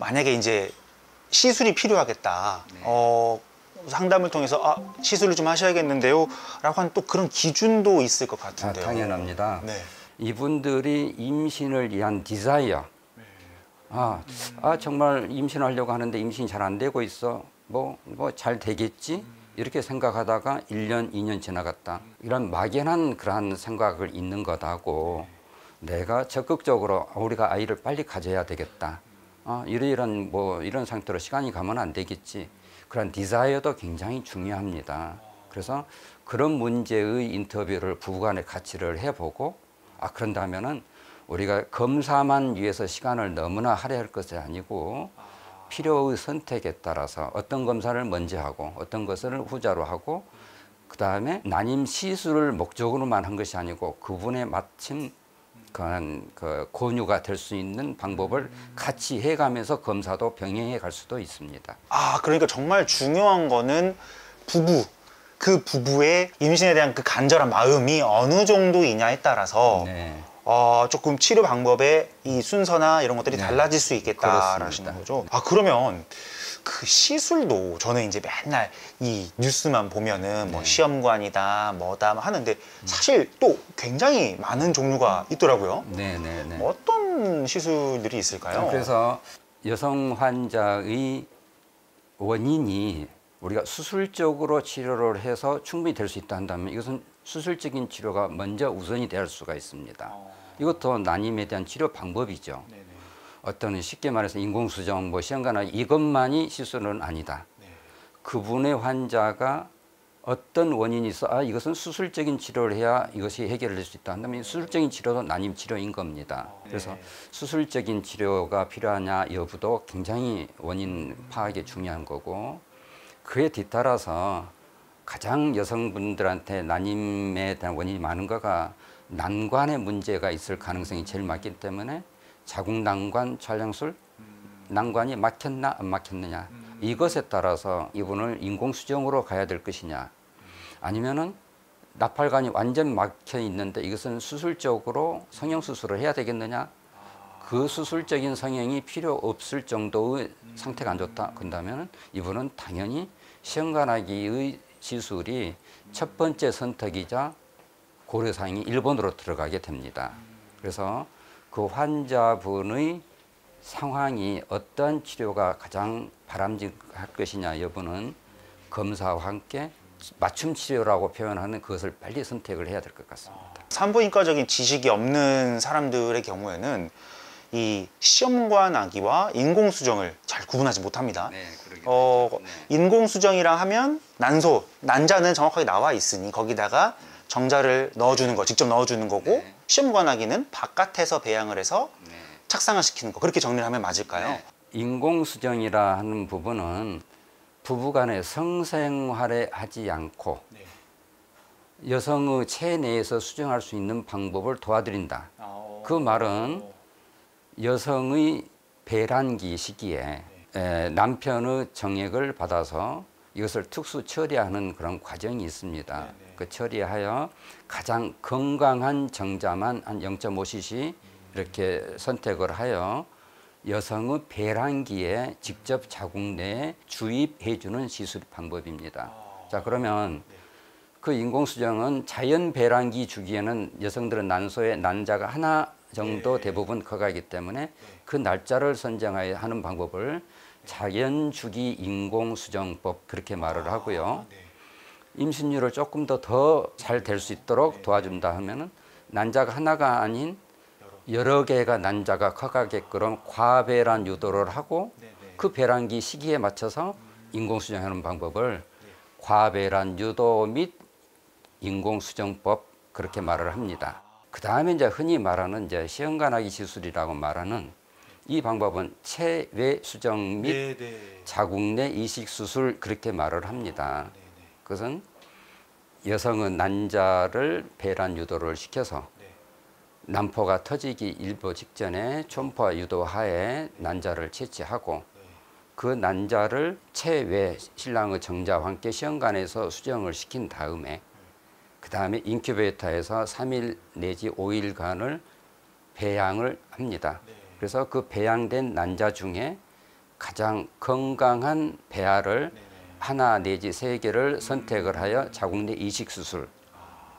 만약에 이제 시술이 필요하겠다. 상담을 통해서 시술을 좀 하셔야겠는데요 라고 하는 또 그런 기준도 있을 것 같은데요. 당연합니다. 네. 이분들이 임신을 위한 디자이어. 정말 임신하려고 하는데 임신이 잘 안 되고 있어. 뭐 잘 되겠지? 이렇게 생각하다가 1년, 2년 지나갔다. 이런 막연한 그러한 생각을 있는 것하고 내가 적극적으로 우리가 아이를 빨리 가져야 되겠다. 이런 상태로 시간이 가면 안 되겠지. 그런 디자이어도 굉장히 중요합니다. 그래서 그런 문제의 인터뷰를 부부간에 같이를 해보고 그런다면은 우리가 검사만 위해서 시간을 너무나 할애할 것이 아니고 필요의 선택에 따라서 어떤 검사를 먼저 하고 어떤 것을 후자로 하고 그 다음에 난임 시술을 목적으로만 한 것이 아니고 그분의 마침 그 권유가 될 수 있는 방법을 같이 해가면서 검사도 병행해 갈 수도 있습니다. 그러니까 정말 중요한 거는 그 부부의 임신에 대한 그 간절한 마음이 어느 정도이냐에 따라서 네. 조금 치료 방법의 이 순서나 이런 것들이 네. 달라질 수 있겠다라시는 그렇습니다. 거죠. 그러면 그 시술도 저는 이제 맨날 이 뉴스만 보면은 뭐 시험관이다 뭐다 하는데 사실 또 굉장히 많은 종류가 있더라고요. 네네네. 어떤 시술들이 있을까요? 그래서 여성 환자의 원인이 우리가 수술적으로 치료를 해서 충분히 될 수 있다 한다면 이것은 수술적인 치료가 먼저 우선이 될 수가 있습니다. 이것도 난임에 대한 치료 방법이죠. 네네. 어떤 쉽게 말해서 인공수정, 시험관나 이것만이 시술은 아니다. 네. 그분의 환자가 어떤 원인이 있어 이것은 수술적인 치료를 해야 이것이 해결될 수 있다 한다면 수술적인 치료도 난임 치료인 겁니다. 그래서 수술적인 치료가 필요하냐 여부도 굉장히 원인 파악이 중요한 거고 그에 뒤따라서 가장 여성분들한테 난임에 대한 원인이 많은 거가 난관에 문제가 있을 가능성이 제일 많기 때문에 자궁 난관 촬영술 난관이 막혔나 안 막혔느냐 이것에 따라서 이분을 인공수정으로 가야 될 것이냐 아니면은 나팔관이 완전 막혀 있는데 이것은 수술적으로 성형수술을 해야 되겠느냐 그 수술적인 성형이 필요 없을 정도의 상태가 안 좋다 그런다면 이분은 당연히 시험관하기의 시술이 첫 번째 선택이자 고려사항이 1번으로 들어가게 됩니다. 그래서 그 환자분의 상황이 어떤 치료가 가장 바람직할 것이냐 여부는 검사와 함께 맞춤 치료라고 표현하는 그것을 빨리 선택을 해야 될 것 같습니다. 산부인과적인 지식이 없는 사람들의 경우에는 이 시험관 아기와 인공수정을 잘 구분하지 못합니다. 네, 인공수정이라 하면 난자는 정확하게 나와 있으니 거기다가 정자를 넣어주는 거, 직접 넣어주는 거고 시험관 아기는 바깥에서 배양을 해서 착상을 시키는 거 그렇게 정리를 하면 맞을까요? 인공수정이라 하는 부분은 부부간의 성생활에 하지 않고 여성의 체내에서 수정할 수 있는 방법을 도와드린다. 그 말은 여성의 배란기 시기에 남편의 정액을 받아서 이것을 특수 처리하는 그런 과정이 있습니다. 그 처리하여 가장 건강한 정자만 한 0.5cc 이렇게 선택을 하여 여성의 배란기에 직접 자궁 내에 주입해 주는 시술 방법입니다. 자, 그러면 그 인공수정은 자연 배란기 주기에는 여성들은 난소에 난자가 하나 정도 대부분 커가기 때문에 그 날짜를 선정하여 하는 방법을 자연주기 인공수정법 그렇게 말을 하고요. 임신율을 조금 더 잘 될 수 있도록 도와준다 하면은 난자가 하나가 아닌 여러 개가 난자가 커가게끔 과배란 유도를 하고 그 배란기 시기에 맞춰서 인공수정하는 방법을 과배란 유도 및 인공수정법 그렇게 말을 합니다. 그 다음에 이제 흔히 말하는 이제 시험관하기 시술이라고 말하는 이 방법은 체외 수정 및 자궁 내 이식 수술 그렇게 말을 합니다. 그것은 여성은 난자를 배란 유도를 시켜서 난포가 터지기 일보 직전에 초음파 유도하에 난자를 채취하고 그 난자를 체외 신랑의 정자와 함께 시험관에서 수정을 시킨 다음에 그 다음에 인큐베이터에서 3일 내지 5일간을 배양을 합니다. 그래서 그 배양된 난자 중에 가장 건강한 배아를 하나 내지 세 개를 선택을 하여 자궁내 이식 수술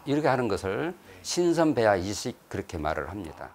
이렇게 하는 것을 신선 배아 이식 그렇게 말을 합니다.